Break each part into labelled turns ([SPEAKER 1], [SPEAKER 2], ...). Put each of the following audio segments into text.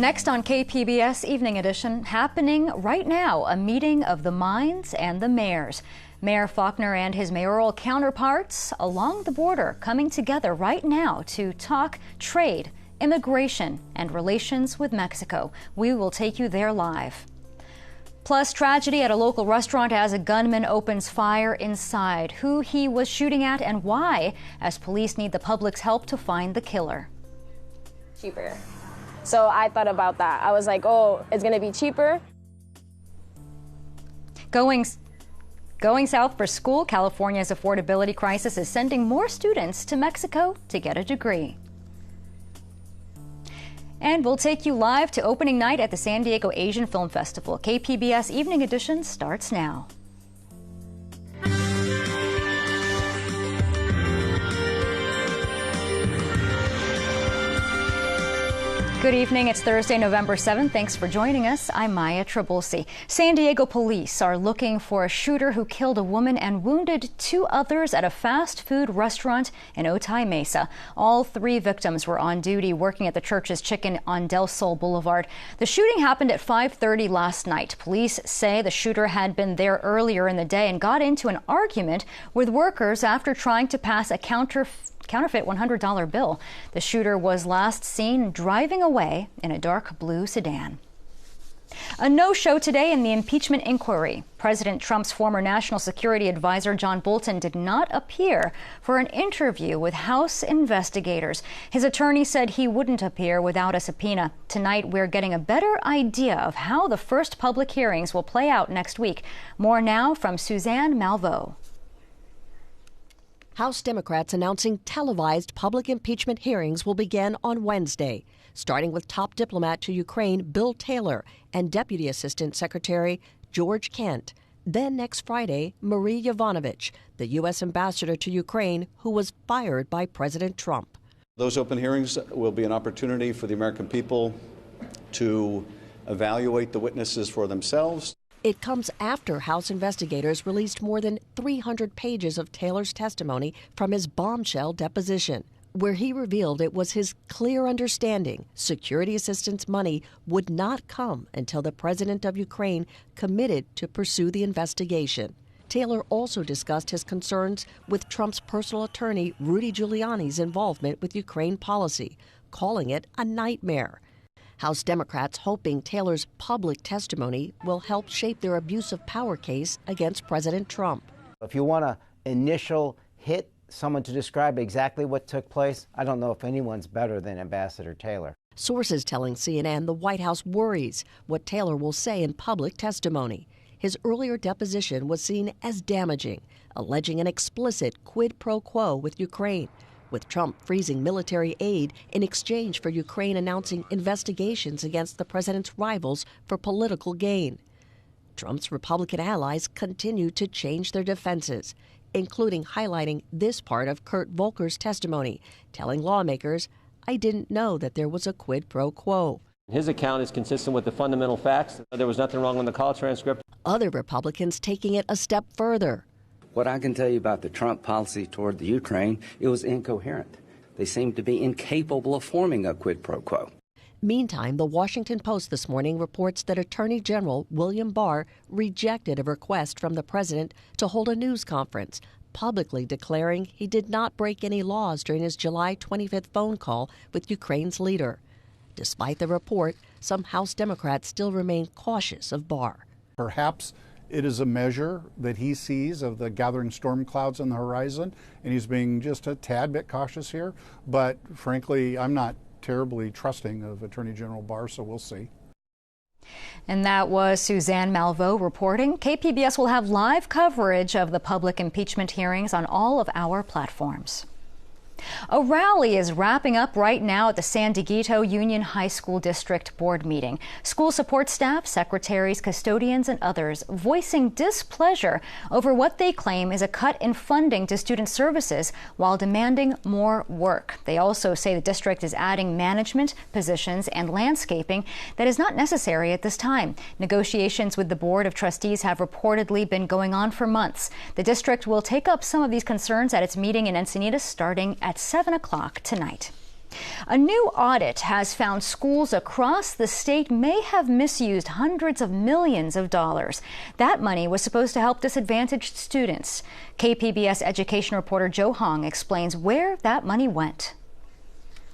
[SPEAKER 1] Next on KPBS Evening Edition, happening right now, a meeting of the minds and the mayors. Mayor Faulconer and his mayoral counterparts along the border coming together right now to talk trade, immigration, and relations with Mexico. We will take you there live. Plus, tragedy at a local restaurant as a gunman opens fire inside. Who he was shooting at and why, as police need the public's help to find the killer.
[SPEAKER 2] Cheaper. So I thought about that. I was like, oh, it's going to be cheaper.
[SPEAKER 1] Going south for school, California's affordability crisis is sending more students to Mexico to get a degree. And we'll take you live to opening night at the San Diego Asian Film Festival. KPBS Evening Edition starts now. Good evening. It's Thursday, November 7th. Thanks for joining us. I'm Maya Trabulsi. San Diego police are looking for a shooter who killed a woman and wounded two others at a fast food restaurant in Otay Mesa. All three victims were on duty working at the Church's Chicken on Del Sol Boulevard. The shooting happened at 5:30 last night. Police say the shooter had been there earlier in the day and got into an argument with workers after trying to pass a counterfeit $100 bill. The shooter was last seen driving away in a dark blue sedan. A no-show today in the impeachment inquiry. President Trump's former national security advisor John Bolton did not appear for an interview with House investigators. His attorney said he wouldn't appear without a subpoena. Tonight, we're getting a better idea of how the first public hearings will play out next week. More now from Suzanne Malveaux.
[SPEAKER 3] House Democrats announcing televised public impeachment hearings will begin on Wednesday, starting with top diplomat to Ukraine Bill Taylor and Deputy Assistant Secretary George Kent. Then next Friday, Marie Yovanovitch, the U.S. ambassador to Ukraine, who was fired by President Trump.
[SPEAKER 4] Those open hearings will be an opportunity for the American people to evaluate the witnesses for themselves.
[SPEAKER 3] It comes after House investigators released more than 300 pages of Taylor's testimony from his bombshell deposition, where he revealed it was his clear understanding security assistance money would not come until the president of Ukraine committed to pursue the investigation. Taylor also discussed his concerns with Trump's personal attorney Rudy Giuliani's involvement with Ukraine policy, calling it a nightmare. House Democrats hoping Taylor's public testimony will help shape their abuse of power case against President Trump.
[SPEAKER 5] If you want an initial hit, someone to describe exactly what took place, I don't know if anyone's better than Ambassador Taylor.
[SPEAKER 3] Sources telling CNN the White House worries what Taylor will say in public testimony. His earlier deposition was seen as damaging, alleging an explicit quid pro quo with Ukraine, with Trump freezing military aid in exchange for Ukraine announcing investigations against the president's rivals for political gain. Trump's Republican allies continue to change their defenses, including highlighting this part of Kurt Volker's testimony, telling lawmakers, "I didn't know that there was a quid pro quo."
[SPEAKER 6] His account is consistent with the fundamental facts. There was nothing wrong with the call transcript.
[SPEAKER 3] Other Republicans taking it a step further.
[SPEAKER 7] What I can tell you about the Trump policy toward the Ukraine, it was incoherent. They seemed to be incapable of forming a quid pro quo.
[SPEAKER 3] Meantime, the Washington Post this morning reports that Attorney General William Barr rejected a request from the president to hold a news conference, publicly declaring he did not break any laws during his July 25th phone call with Ukraine's leader. Despite the report, some House Democrats still remain cautious of Barr.
[SPEAKER 8] Perhaps it is a measure that he sees of the gathering storm clouds on the horizon, and he's being just a tad bit cautious here. But frankly, I'm not terribly trusting of Attorney General Barr, so we'll see.
[SPEAKER 1] And that was Suzanne Malveaux reporting. KPBS will have live coverage of the public impeachment hearings on all of our platforms. A rally is wrapping up right now at the San Dieguito Union High School District Board meeting. School support staff, secretaries, custodians, and others voicing displeasure over what they claim is a cut in funding to student services while demanding more work. They also say the district is adding management positions and landscaping that is not necessary at this time. Negotiations with the Board of Trustees have reportedly been going on for months. The district will take up some of these concerns at its meeting in Encinitas starting at 7 o'clock tonight. A new audit has found schools across the state may have misused hundreds of millions of dollars. That money was supposed to help disadvantaged students. KPBS education reporter Joe Hong explains where that money went.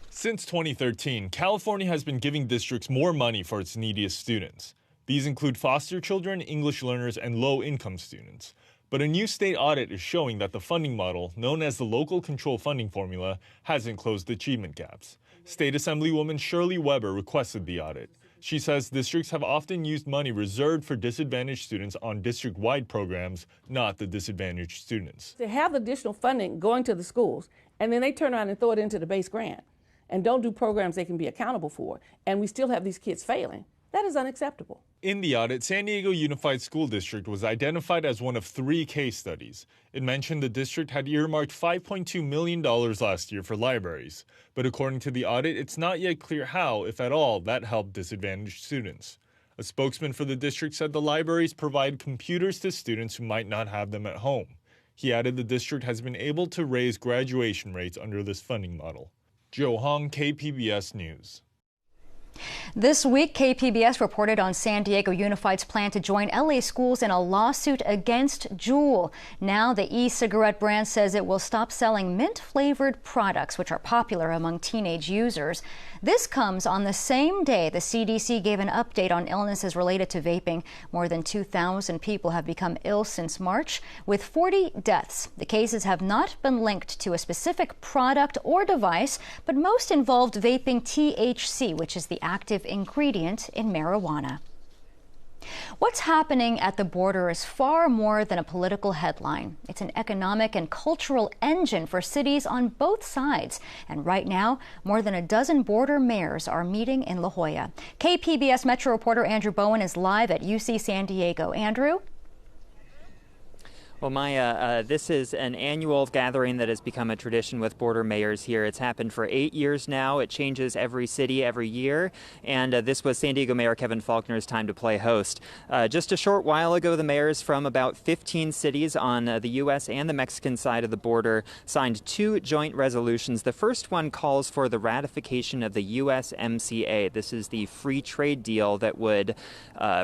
[SPEAKER 9] Since 2013, California has been giving districts more money for its neediest students. These include foster children, English learners, and low-income students. But a new state audit is showing that the funding model, known as the Local Control Funding Formula, hasn't closed achievement gaps. State Assemblywoman Shirley Weber requested the audit. She says districts have often used money reserved for disadvantaged students on district-wide programs, not the disadvantaged students.
[SPEAKER 10] They have additional funding going to the schools, and then they turn around and throw it into the base grant and don't do programs they can be accountable for, and we still have these kids failing. That is unacceptable.
[SPEAKER 9] In the audit, San Diego Unified School District was identified as one of 3 case studies. It mentioned the district had earmarked $5.2 million last year for libraries. But according to the audit, it's not yet clear how, if at all, that helped disadvantaged students. A spokesman for the district said the libraries provide computers to students who might not have them at home. He added the district has been able to raise graduation rates under this funding model. Joe Hong, KPBS News.
[SPEAKER 1] This week, KPBS reported on San Diego Unified's plan to join LA schools in a lawsuit against Juul. Now, the e-cigarette brand says it will stop selling mint-flavored products, which are popular among teenage users. This comes on the same day the CDC gave an update on illnesses related to vaping. More than 2,000 people have become ill since March, with 40 deaths. The cases have not been linked to a specific product or device, but most involved vaping THC, which is the active ingredient in marijuana. What's happening at the border is far more than a political headline. It's an economic and cultural engine for cities on both sides. And right now, more than a dozen border mayors are meeting in La Jolla. KPBS Metro reporter Andrew Bowen is live at UC San Diego. Andrew?
[SPEAKER 11] Well, Maya, this is an annual gathering that has become a tradition with border mayors here. It's happened for 8 years now. It changes every city every year. And this was San Diego Mayor Kevin Faulconer's time to play host. Just a short while ago, the mayors from about 15 cities on the U.S. and the Mexican side of the border signed 2 joint resolutions. The first one calls for the ratification of the USMCA. This is the free trade deal that would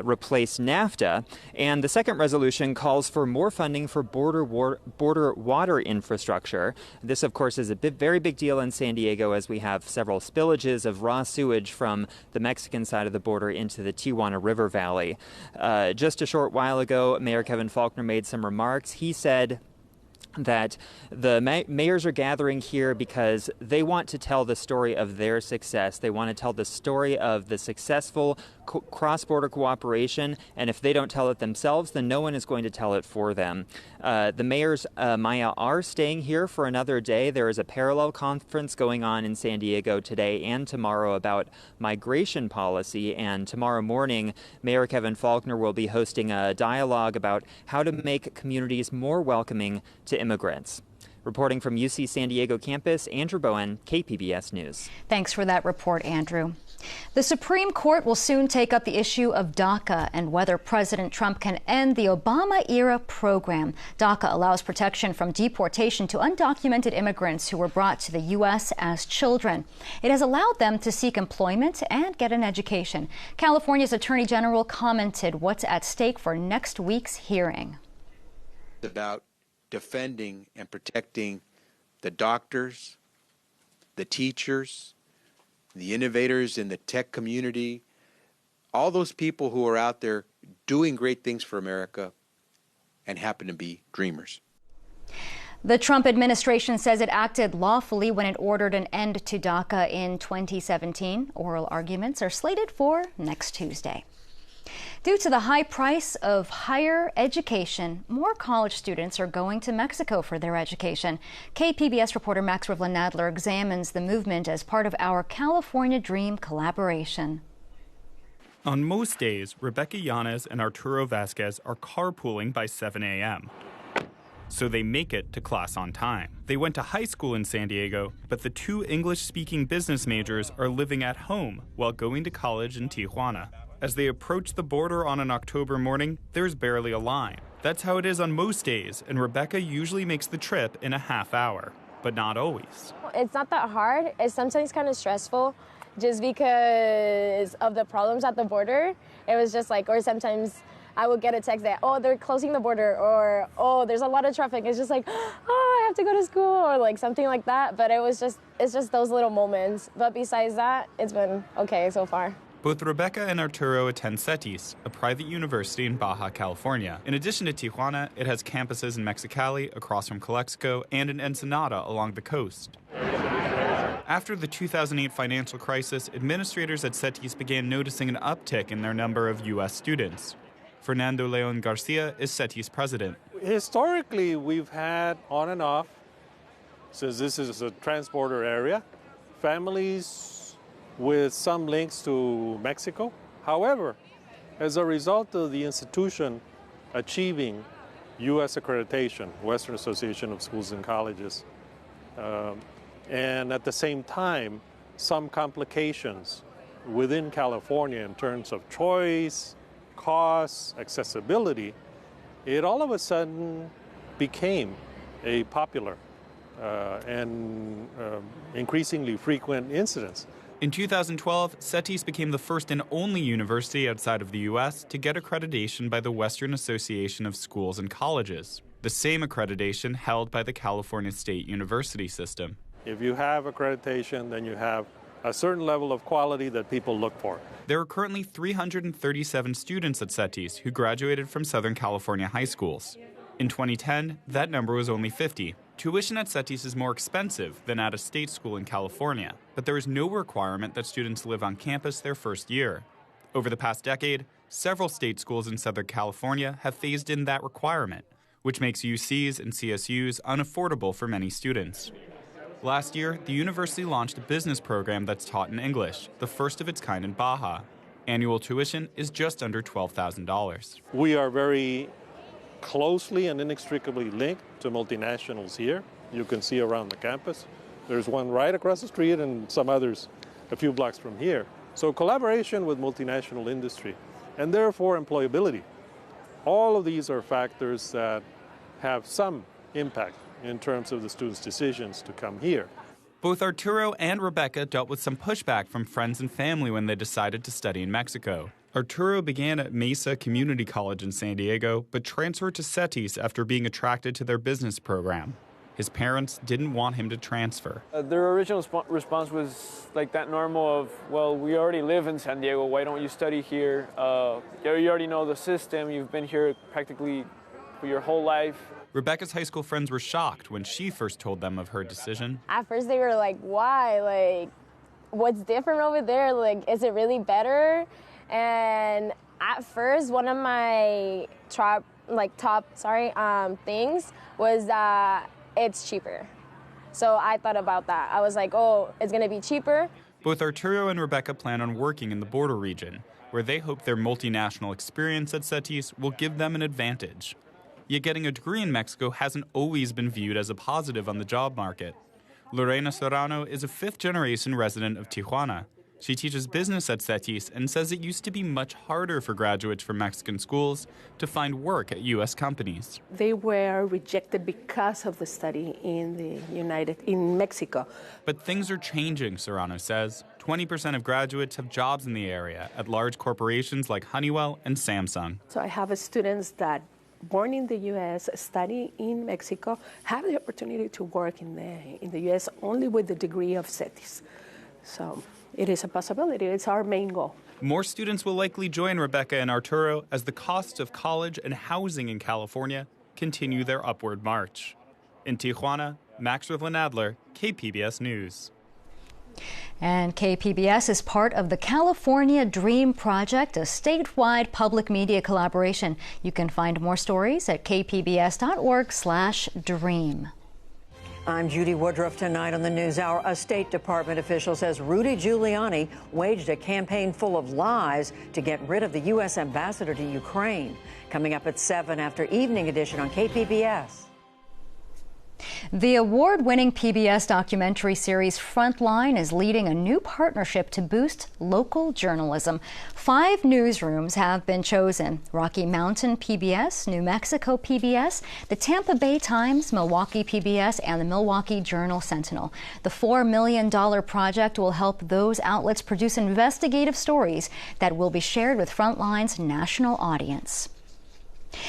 [SPEAKER 11] replace NAFTA. And the second resolution calls for more funding for border water infrastructure. This, of course, is a very big deal in San Diego as we have several spillages of raw sewage from the Mexican side of the border into the Tijuana River Valley. Just a short while ago, Mayor Kevin Faulconer made some remarks. He said that the mayors are gathering here because they want to tell the story of their success. They want to tell the story of the successful cross-border cooperation, and if they don't tell it themselves, then no one is going to tell it for them. The mayors, Maya, are staying here for another day. There is a parallel conference going on in San Diego today and tomorrow about migration policy, and tomorrow morning, Mayor Kevin Faulconer will be hosting a dialogue about how to make communities more welcoming to immigrants. Reporting from UC San Diego campus, Andrew Bowen, KPBS News.
[SPEAKER 1] Thanks for that report, Andrew. The Supreme Court will soon take up the issue of DACA and whether President Trump can end the Obama-era program. DACA allows protection from deportation to undocumented immigrants who were brought to the U.S. as children. It has allowed them to seek employment and get an education. California's Attorney General commented what's at stake for next week's hearing.
[SPEAKER 12] It's about defending and protecting the doctors, the teachers, the innovators in the tech community, all those people who are out there doing great things for America and happen to be dreamers.
[SPEAKER 1] The Trump administration says it acted lawfully when it ordered an end to DACA in 2017. Oral arguments are slated for next Tuesday. Due to the high price of higher education, more college students are going to Mexico for their education. KPBS reporter Max Rivlin-Nadler examines the movement as part of our California Dream collaboration.
[SPEAKER 13] On most days, Rebecca Yanez and Arturo Vasquez are carpooling by 7 a.m. so they make it to class on time. They went to high school in San Diego, but the 2 English-speaking business majors are living at home while going to college in Tijuana. As they approach the border on an October morning, there's barely a line. That's how it is on most days, and Rebecca usually makes the trip in a half hour. but not always.
[SPEAKER 2] It's not that hard. It's sometimes kind of stressful just because of the problems at the border. It was just like, or sometimes I would get a text that, oh, they're closing the border, or, oh, there's a lot of traffic. It's just like, oh, I have to go to school, or like something like that. But it's just those little moments. But besides that, it's been okay so far.
[SPEAKER 13] Both Rebecca and Arturo attend CETIS, a private university in Baja California. In addition to Tijuana, it has campuses in Mexicali, across from Calexico, and in Ensenada along the coast. After the 2008 financial crisis, administrators at CETIS began noticing an uptick in their number of U.S. students. Fernando Leon Garcia is CETIS president.
[SPEAKER 14] Historically, we've had on and off, since this is a transborder area, families with some links to Mexico. However, as a result of the institution achieving U.S. accreditation, Western Association of Schools and Colleges, and at the same time, some complications within California in terms of choice, cost, accessibility, it all of a sudden became a popular and increasingly frequent incidence.
[SPEAKER 13] In 2012, CETIS became the first and only university outside of the U.S. to get accreditation by the Western Association of Schools and Colleges, the same accreditation held by the California State University system.
[SPEAKER 14] If you have accreditation, then you have a certain level of quality that people look for.
[SPEAKER 13] There are currently 337 students at CETIS who graduated from Southern California high schools. In 2010, that number was only 50. Tuition at CETIS is more expensive than at a state school in California, but there is no requirement that students live on campus their first year. Over the past decade, several state schools in Southern California have phased in that requirement, which makes UCs and CSUs unaffordable for many students. Last year, the university launched a business program that's taught in English, the first of its kind in Baja. Annual tuition is just under $12,000.
[SPEAKER 14] We are very closely and inextricably linked to multinationals here. You can see around the campus. There's one right across the street and some others a few blocks from here. So collaboration with multinational industry and therefore employability. All of these are factors that have some impact in terms of the students' decisions to come here.
[SPEAKER 13] Both Arturo and Rebecca dealt with some pushback from friends and family when they decided to study in Mexico. Arturo began at Mesa Community College in San Diego, but transferred to CETIS after being attracted to their business program. His parents didn't want him to transfer.
[SPEAKER 15] Their original response was like that normal of, well, we already live in San Diego, why don't you study here? You already know the system, you've been here practically for your whole life.
[SPEAKER 13] Rebecca's high school friends were shocked when she first told them of her decision.
[SPEAKER 2] At first they were like, why? Like, what's different over there? Like, is it really better? And at first, one of my top things was that it's cheaper. So I thought about that. I was like, oh, it's gonna be cheaper.
[SPEAKER 13] Both Arturo and Rebecca plan on working in the border region, where they hope their multinational experience at CETIS will give them an advantage. Yet getting a degree in Mexico hasn't always been viewed as a positive on the job market. Lorena Serrano is a fifth-generation resident of Tijuana. She teaches business at CETIS and says it used to be much harder for graduates from Mexican schools to find work at U.S. companies.
[SPEAKER 10] They were rejected because of the study in Mexico.
[SPEAKER 13] But things are changing, Serrano says. 20% of graduates have jobs in the area at large corporations like Honeywell and Samsung.
[SPEAKER 10] So I have students that born in the U.S., study in Mexico, have the opportunity to work in the U.S. only with the degree of CETIS. So it is a possibility. It's our main goal.
[SPEAKER 13] More students will likely join Rebecca and Arturo as the costs of college and housing in California continue their upward march. In Tijuana, Max Rivlin-Adler, KPBS News.
[SPEAKER 1] And KPBS is part of the California Dream Project, a statewide public media collaboration. You can find more stories at kpbs.org/dream.
[SPEAKER 16] I'm Judy Woodruff. Tonight on the NewsHour, a State Department official says Rudy Giuliani waged a campaign full of lies to get rid of the U.S. ambassador to Ukraine. Coming up at 7 after Evening Edition on KPBS.
[SPEAKER 1] The award-winning PBS documentary series Frontline is leading a new partnership to boost local journalism. 5 newsrooms have been chosen: Rocky Mountain PBS, New Mexico PBS, the Tampa Bay Times, Milwaukee PBS, and the Milwaukee Journal-Sentinel. The $4 million project will help those outlets produce investigative stories that will be shared with Frontline's national audience.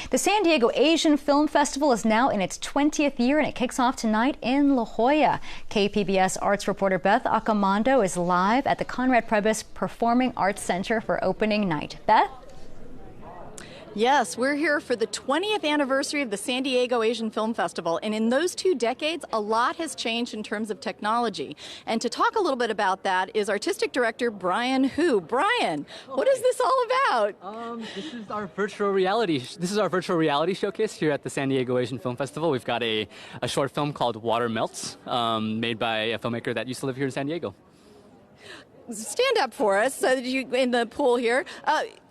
[SPEAKER 1] The San Diego Asian Film Festival is now in its 20th year, and it kicks off tonight in La Jolla. KPBS arts reporter Beth Accomando is live at the Conrad Prebys Performing Arts Center for opening night. Beth?
[SPEAKER 17] Yes, we're here for the 20th anniversary of the San Diego Asian Film Festival, and in those 2 decades, a lot has changed in terms of technology. And to talk a little bit about that is Artistic Director Brian Hu. Brian, what is this all about?
[SPEAKER 18] This is our virtual reality. This is our virtual reality showcase here at the San Diego Asian Film Festival. We've got a short film called Water Melts, made by a filmmaker that used to live here in San Diego.
[SPEAKER 17] Stand up for us in the pool here.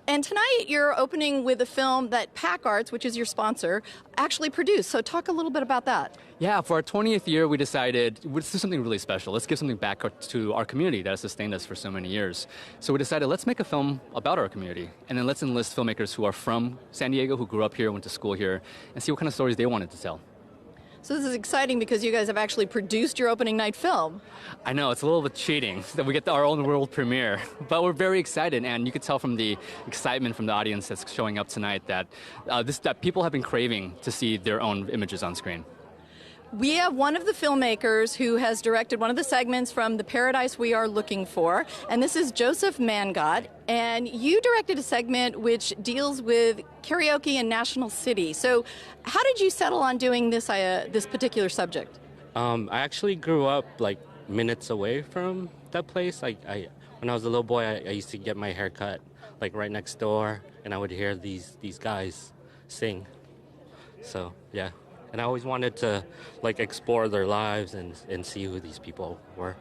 [SPEAKER 17] And tonight you're opening with a film that Pack Arts, which is your sponsor, actually produced. So talk a little bit about that.
[SPEAKER 18] Yeah, for our 20th year, we decided let's do something really special. Let's give something back to our community that has sustained us for so many years. So we decided let's make a film about our community, and then let's enlist filmmakers who are from San Diego, who grew up here, went to school here, and see what kind of stories they wanted to tell.
[SPEAKER 17] So this is exciting because you guys have actually produced your opening night film.
[SPEAKER 18] I know, it's a little bit cheating that we get our own world premiere, but we're very excited, and you could tell from the excitement from the audience that's showing up tonight that that people have been craving to see their own images on screen.
[SPEAKER 17] We have one of the filmmakers who has directed one of the segments from The Paradise We Are Looking For, and this is Joseph Mangat. And you directed a segment which deals with karaoke in National City. So how did you settle on doing this particular subject?
[SPEAKER 19] I actually grew up like minutes away from that place. When I was a little boy, I used to get my hair cut like right next door, and I would hear these guys sing. So yeah. And I always wanted to like explore their lives and see who these people were.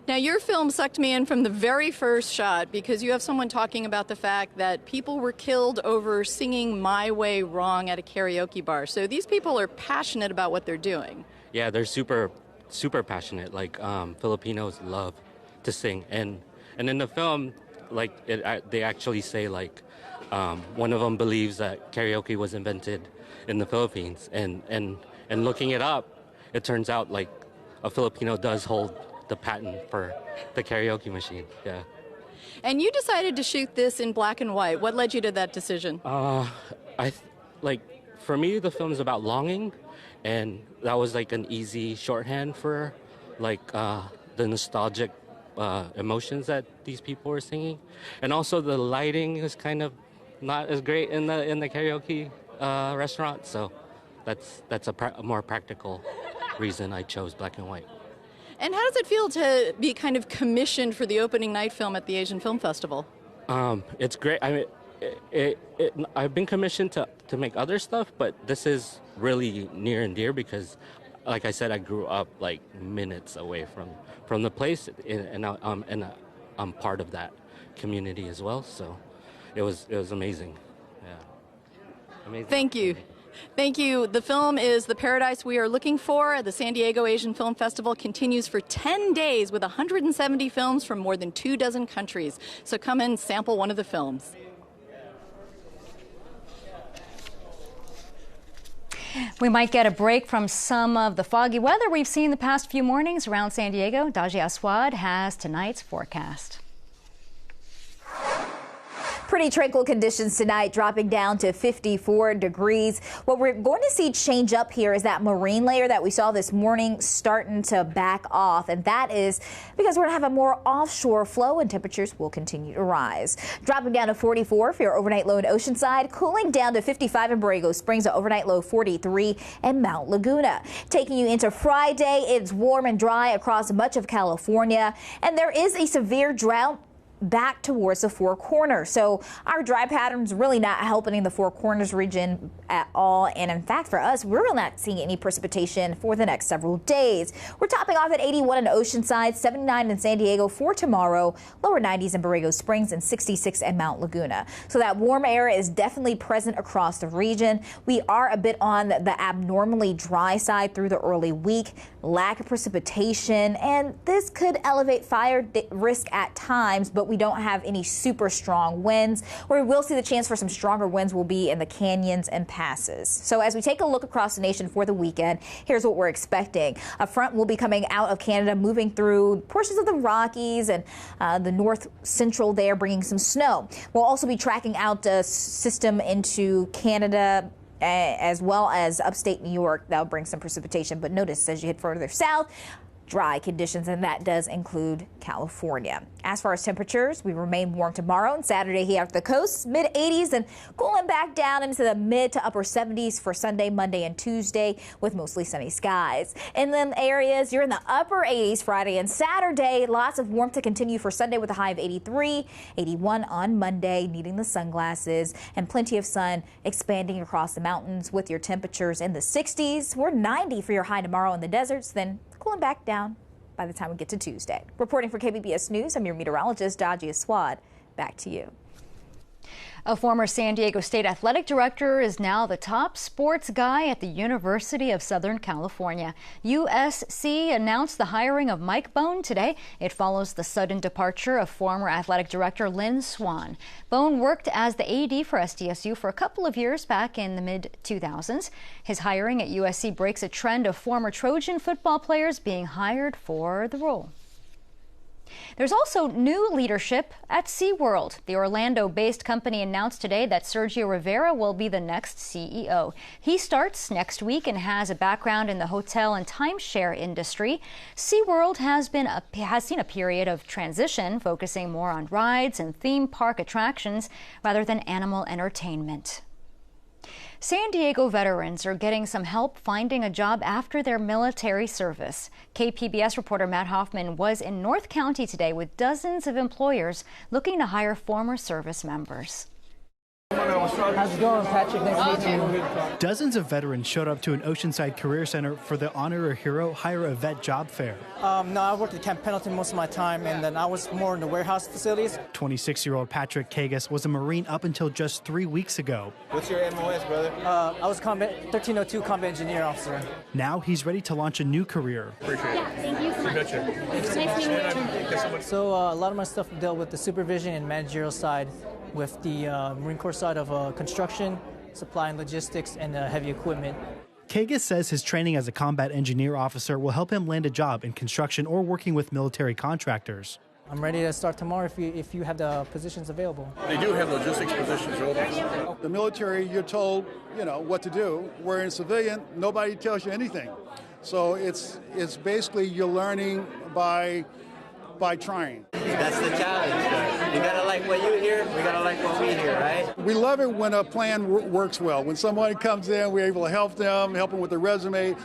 [SPEAKER 17] Now, your film sucked me in from the very first shot because you have someone talking about the fact that people were killed over singing My Way Wrong at a karaoke bar. So these people are passionate about what they're doing.
[SPEAKER 19] Yeah, they're super passionate. Like Filipinos love to sing, and in the film, like they actually say like one of them believes that karaoke was invented in the Philippines, and looking it up, it turns out like a Filipino does hold the patent for the karaoke machine. Yeah.
[SPEAKER 17] And you decided to shoot this in black and white. What led you to that decision?
[SPEAKER 19] For me, the film is about longing, and that was like an easy shorthand for like the nostalgic emotions that these people were singing, and also the lighting is kind of not as great in the karaoke restaurant, so that's a more practical reason I chose black and white.
[SPEAKER 17] And how does it feel to be kind of commissioned for the opening night film at the Asian Film Festival?
[SPEAKER 19] It's great. I mean, I've been commissioned to make other stuff, but this is really near and dear because, like I said, I grew up like minutes away from the place, and I'm part of that community as well. So it was amazing. Yeah. Amazing.
[SPEAKER 17] Thank you. Thank you. The film is The Paradise We Are Looking For. The San Diego Asian Film Festival continues for 10 days with 170 films from more than 24 countries. So come and sample one of the films.
[SPEAKER 1] We might get a break from some of the foggy weather we've seen the past few mornings around San Diego. Daji Aswad has tonight's forecast.
[SPEAKER 20] Pretty tranquil conditions tonight, dropping down to 54 degrees. What we're going to see change up here is that marine layer that we saw this morning starting to back off. And that is because we're going to have a more offshore flow and temperatures will continue to rise. Dropping down to 44 for your overnight low in Oceanside, cooling down to 55 in Borrego Springs, an overnight low 43 in Mount Laguna. Taking you into Friday, it's warm and dry across much of California. And there is a severe drought back towards the Four Corners. So our dry pattern's really not helping the Four Corners region at all. And in fact, for us, we're really not seeing any precipitation for the next several days. We're topping off at 81 in Oceanside, 79 in San Diego for tomorrow, lower 90s in Borrego Springs, and 66 in Mount Laguna. So that warm air is definitely present across the region. We are a bit on the abnormally dry side through the early week, lack of precipitation, and this could elevate fire risk at times, but we don't have any super strong winds. Where we will see the chance for some stronger winds will be in the canyons and passes. So as we take a look across the nation for the weekend, here's what we're expecting. A front will be coming out of Canada, moving through portions of the Rockies and the north central there, bringing some snow. We'll also be tracking out a system into Canada as well as upstate New York. That'll bring some precipitation, but notice as you head further south, dry conditions, and that does include California. As far as temperatures, we remain warm tomorrow and Saturday here off the coast, mid 80s, and cooling back down into the mid to upper 70s for Sunday, Monday, and Tuesday with mostly sunny skies. Inland areas, you're in the upper 80s Friday and Saturday. Lots of warmth to continue for Sunday with a high of 83, 81 on Monday, needing the sunglasses, and plenty of sun expanding across the mountains with your temperatures in the 60s. We're 90 for your high tomorrow in the deserts, then cooling back down by the time we get to Tuesday. Reporting for KPBS News, I'm your meteorologist, Dieguito Swad. Back to you.
[SPEAKER 1] A former San Diego State Athletic Director is now the top sports guy at the University of Southern California. USC announced the hiring of Mike Bohn today. It follows the sudden departure of former Athletic Director Lynn Swann. Bohn worked as the AD for SDSU for a couple of years back in the mid-2000s. His hiring at USC breaks a trend of former Trojan football players being hired for the role. There's also new leadership at SeaWorld. The Orlando-based company announced today that Sergio Rivera will be the next CEO. He starts next week and has a background in the hotel and timeshare industry. SeaWorld has seen a period of transition, focusing more on rides and theme park attractions rather than animal entertainment. San Diego veterans are getting some help finding a job after their military service. KPBS reporter Matt Hoffman was in North County today with dozens of employers looking to hire former service members.
[SPEAKER 21] How's it going, Patrick? Nice to meet you.
[SPEAKER 22] Dozens of veterans showed up to an Oceanside Career Center for the Honor a Hero, Hire a Vet job fair.
[SPEAKER 21] No, I worked at Camp Pendleton most of my time, and then I was more in the warehouse facilities.
[SPEAKER 22] 26-year-old Patrick Kagas was a Marine up until just 3 weeks ago.
[SPEAKER 21] What's your MOS, brother? I was 1302 Combat Engineer Officer.
[SPEAKER 22] Now he's ready to launch a new career.
[SPEAKER 21] Appreciate it. Thank you so much. Nice meeting you. So a lot of my stuff dealt with the supervision and managerial side, with the Marine Corps side of construction, supply and logistics, and heavy equipment.
[SPEAKER 22] Kagas says his training as a combat engineer officer will help him land a job in construction or working with military contractors.
[SPEAKER 21] I'm ready to start tomorrow if you have the positions available.
[SPEAKER 23] They do have logistics positions open.
[SPEAKER 24] The military, you're told, what to do. Where in civilian, nobody tells you anything. So it's basically you're learning by trying.
[SPEAKER 25] That's the challenge. You gotta like what you hear, we gotta like what we hear, right?
[SPEAKER 24] We love it when a plan works well. When somebody comes in, we're able to help them with their resume,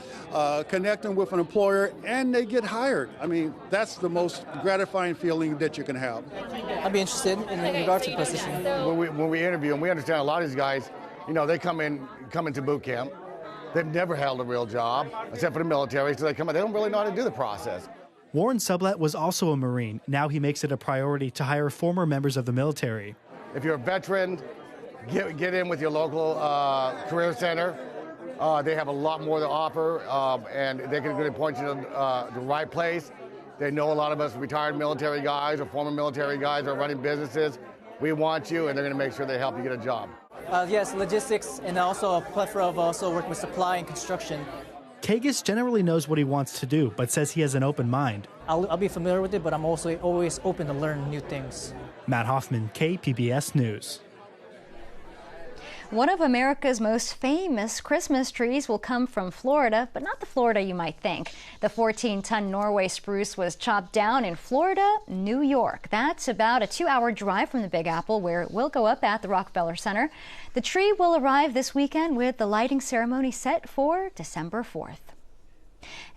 [SPEAKER 24] connect them with an employer, and they get hired. I mean, that's the most gratifying feeling that you can have.
[SPEAKER 21] I'd be interested in regards to the position.
[SPEAKER 23] When we interview them, we understand a lot of these guys, they come into boot camp. They've never held a real job, except for the military, so they come in, they don't really know how to do the process.
[SPEAKER 22] Warren Sublett was also a Marine. Now he makes it a priority to hire former members of the military.
[SPEAKER 23] If you're a veteran, get in with your local career center. They have a lot more to offer, and they can point you to the right place. They know a lot of us retired military guys or former military guys are running businesses. We want you, and they're going to make sure they help you get a job.
[SPEAKER 21] Yes, logistics, and also a plethora of also working with supply and construction.
[SPEAKER 22] Kagas generally knows what he wants to do, but says he has an open mind.
[SPEAKER 21] I'll be familiar with it, but I'm also always open to learn new things.
[SPEAKER 22] Matt Hoffman, KPBS News.
[SPEAKER 1] One of America's most famous Christmas trees will come from Florida, but not the Florida you might think. The 14-ton Norway spruce was chopped down in Florida, New York. That's about a 2-hour drive from the Big Apple, where it will go up at the Rockefeller Center. The tree will arrive this weekend with the lighting ceremony set for December 4th.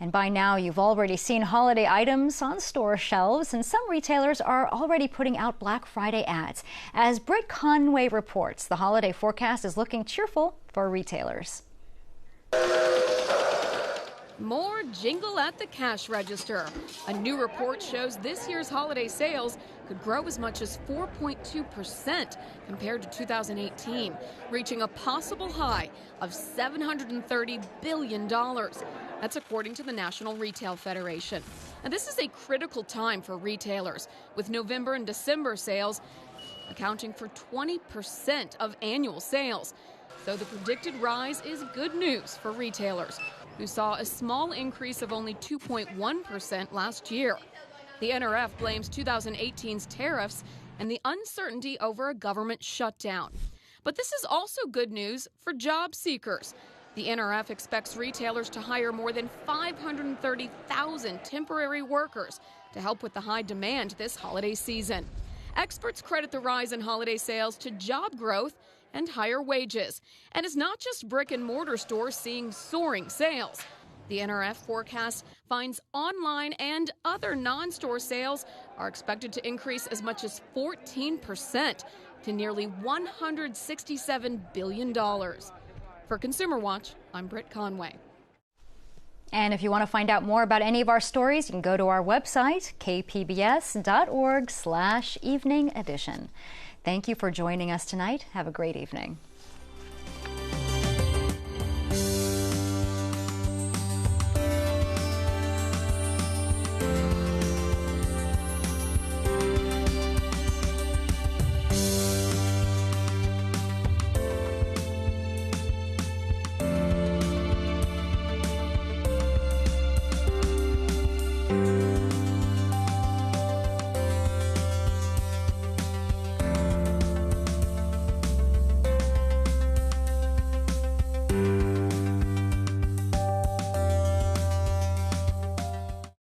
[SPEAKER 1] And by now, you've already seen holiday items on store shelves, and some retailers are already putting out Black Friday ads. As Britt Conway reports, the holiday forecast is looking cheerful for retailers.
[SPEAKER 3] More jingle at the cash register. A new report shows this year's holiday sales could grow as much as 4.2% compared to 2018, reaching a possible high of $730 billion. That's according to the National Retail Federation. And this is a critical time for retailers, with November and December sales accounting for 20% of annual sales. So the predicted rise is good news for retailers, who saw a small increase of only 2.1% last year. The NRF blames 2018's tariffs and the uncertainty over a government shutdown. But this is also good news for job seekers. The NRF expects retailers to hire more than 530,000 temporary workers to help with the high demand this holiday season. Experts credit the rise in holiday sales to job growth and higher wages. And it's not just brick and mortar stores seeing soaring sales. The NRF forecast finds online and other non-store sales are expected to increase as much as 14% to nearly $167 billion. For Consumer Watch, I'm Britt Conway.
[SPEAKER 1] And if you want to find out more about any of our stories, you can go to our website, kpbs.org/evening edition. Thank you for joining us tonight. Have a great evening.